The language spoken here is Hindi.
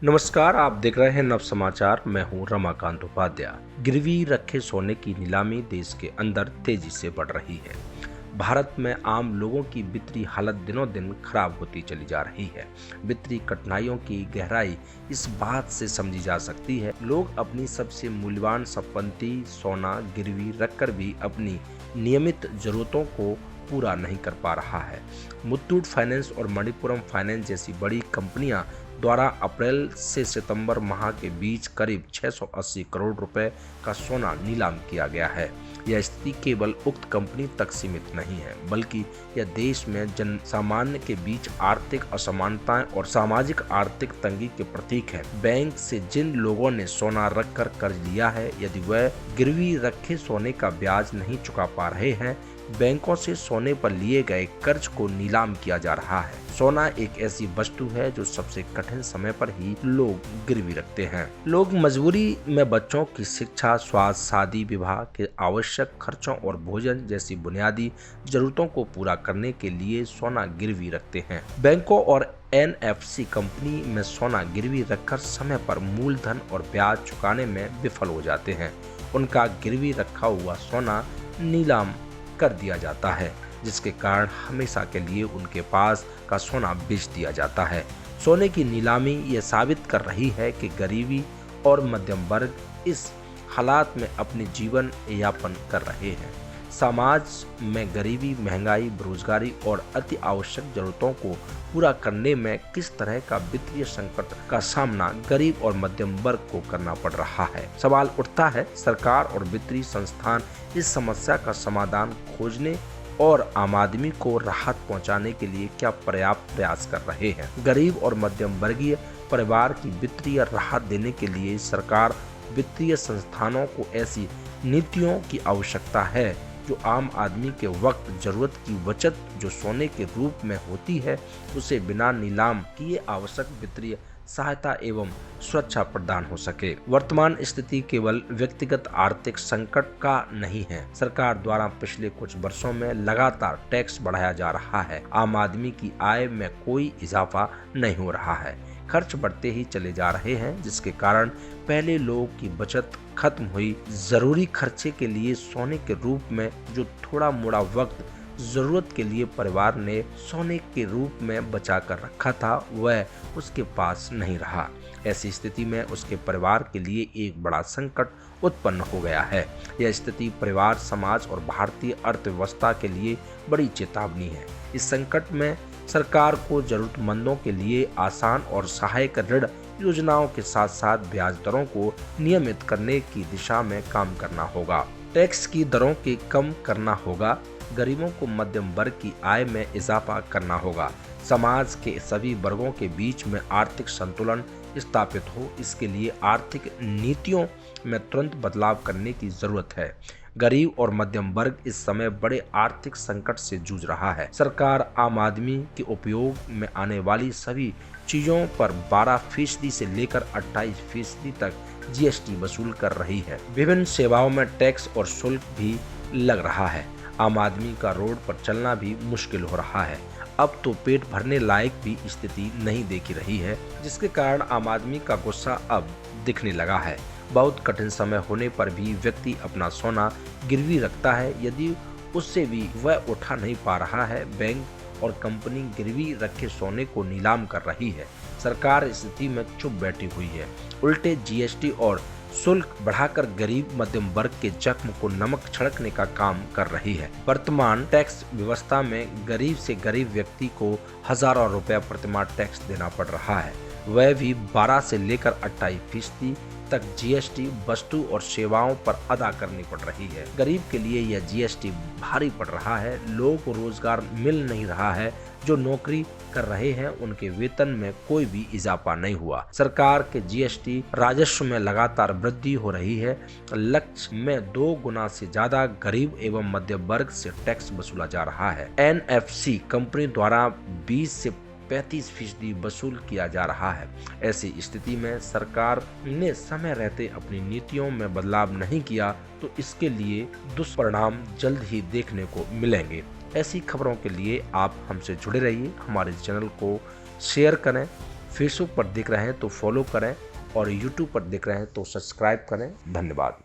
नमस्कार, आप देख रहे हैं नव समाचार। मैं हूं रमाकांत उपाध्याय। गिरवी रखे सोने की नीलामी देश के अंदर तेजी से बढ़ रही है। भारत में आम लोगों की वित्तीय हालत दिनों दिन खराब होती चली जा रही है। वित्तीय कठिनाइयों की गहराई इस बात से समझी जा सकती है, लोग अपनी सबसे मूल्यवान संपत्ति सोना गिरवी रखकर भी अपनी नियमित जरूरतों को पूरा नहीं कर पा रहा है। मुथूट फाइनेंस और मणिपुरम फाइनेंस जैसी बड़ी कंपनियां द्वारा अप्रैल से सितंबर माह के बीच करीब 680 करोड़ रुपए का सोना नीलाम किया गया है। यह स्थिति केवल उक्त कंपनी तक सीमित नहीं है, बल्कि यह देश में जन सामान्य के बीच आर्थिक असमानताएं और सामाजिक आर्थिक तंगी के प्रतीक है। बैंक से जिन लोगों ने सोना रखकर कर्ज लिया है, यदि वह गिरवी रखे सोने का ब्याज नहीं चुका पा रहे हैं, बैंकों से सोने पर लिए गए कर्ज को नीलाम किया जा रहा है। सोना एक ऐसी वस्तु है जो सबसे कठिन समय पर ही लोग गिरवी रखते हैं। लोग मजबूरी में बच्चों की शिक्षा, स्वास्थ्य, शादी विवाह के आवश्यक खर्चों और भोजन जैसी बुनियादी जरूरतों को पूरा करने के लिए सोना गिरवी रखते हैं। बैंकों और एनएफसी कंपनी में सोना गिरवी रखकर समय पर मूलधन और ब्याज चुकाने में विफल हो जाते हैं। उनका गिरवी रखा हुआ सोना नीलाम कर दिया जाता है, जिसके कारण हमेशा के लिए उनके पास का सोना बेच दिया जाता है। सोने की नीलामी ये साबित कर रही है कि गरीबी और मध्यम वर्ग इस हालात में अपने जीवन यापन कर रहे हैं। समाज में गरीबी, महंगाई, बेरोजगारी और अति आवश्यक जरूरतों को पूरा करने में किस तरह का वित्तीय संकट का सामना गरीब और मध्यम वर्ग को करना पड़ रहा है। सवाल उठता है, सरकार और वित्तीय संस्थान इस समस्या का समाधान खोजने और आम आदमी को राहत पहुंचाने के लिए क्या पर्याप्त प्रयास कर रहे हैं। गरीब और मध्यम वर्गीय परिवार की वित्तीय राहत देने के लिए सरकार, वित्तीय संस्थानों को ऐसी नीतियों की आवश्यकता है जो आम आदमी के वक्त जरूरत की बचत जो सोने के रूप में होती है, उसे बिना नीलाम किए आवश्यक वित्तीय सहायता एवं सुरक्षा प्रदान हो सके। वर्तमान स्थिति केवल व्यक्तिगत आर्थिक संकट का नहीं है। सरकार द्वारा पिछले कुछ वर्षों में लगातार टैक्स बढ़ाया जा रहा है। आम आदमी की आय में कोई इजाफा नहीं हो रहा है। खर्च बढ़ते ही चले जा रहे हैं, जिसके कारण पहले लोगों की बचत खत्म हुई। जरूरी खर्चे के लिए सोने के रूप में जो थोड़ा मोड़ा वक्त जरूरत के लिए परिवार ने सोने के रूप में बचा कर रखा था, वह उसके पास नहीं रहा। ऐसी स्थिति में उसके परिवार के लिए एक बड़ा संकट उत्पन्न हो गया है। यह स्थिति परिवार, समाज और भारतीय अर्थव्यवस्था के लिए बड़ी चेतावनी है। इस संकट में सरकार को जरूरतमंदों के लिए आसान और सहायक ऋण योजनाओं के साथ साथ ब्याज दरों को नियमित करने की दिशा में काम करना होगा। टैक्स की दरों के कम करना होगा। गरीबों को मध्यम वर्ग की आय में इजाफा करना होगा। समाज के सभी वर्गों के बीच में आर्थिक संतुलन स्थापित हो, इसके लिए आर्थिक नीतियों में तुरंत बदलाव करने की जरूरत है। गरीब और मध्यम वर्ग इस समय बड़े आर्थिक संकट से जूझ रहा है। सरकार आम आदमी के उपयोग में आने वाली सभी चीजों पर 12% से लेकर 28% तक जीएसटी वसूल कर रही है। विभिन्न सेवाओं में टैक्स और शुल्क भी लग रहा है। आम आदमी का रोड पर चलना भी मुश्किल हो रहा है। अब तो पेट भरने लायक भी स्थिति नहीं देखी रही है, जिसके कारण आम आदमी का गुस्सा अब दिखने लगा है। बहुत कठिन समय होने पर भी व्यक्ति अपना सोना गिरवी रखता है। यदि उससे भी वह उठा नहीं पा रहा है, बैंक और कंपनी गिरवी रखे सोने को नीलाम कर रही है। सरकार स्थिति में चुप बैठी हुई है, उल्टे जीएसटी और शुल्क बढ़ाकर गरीब मध्यम वर्ग के जख्म को नमक छिड़कने का काम कर रही है। वर्तमान टैक्स व्यवस्था में गरीब से गरीब व्यक्ति को हजारों रुपया प्रतिमाह टैक्स देना पड़ रहा है, वह भी 12 से लेकर 28% तक जीएसटी वस्तु और सेवाओं पर अदा करनी पड़ रही है। गरीब के लिए यह जीएसटी भारी पड़ रहा है। लोगों को रोजगार मिल नहीं रहा है। जो नौकरी कर रहे हैं, उनके वेतन में कोई भी इजाफा नहीं हुआ। सरकार के जीएसटी राजस्व में लगातार वृद्धि हो रही है। लक्ष्य में 2 गुना से ज्यादा गरीब एवं मध्यम वर्ग से टैक्स वसूला जा रहा है। एनएफसी कंपनी द्वारा 20 से 35% वसूल किया जा रहा है। ऐसी स्थिति में सरकार ने समय रहते अपनी नीतियों में बदलाव नहीं किया तो इसके लिए दुष्परिणाम जल्द ही देखने को मिलेंगे। ऐसी खबरों के लिए आप हमसे जुड़े रहिए। हमारे चैनल को शेयर करें, फेसबुक पर देख रहे हैं तो फॉलो करें और यूट्यूब पर देख रहे हैं तो सब्सक्राइब करें। धन्यवाद।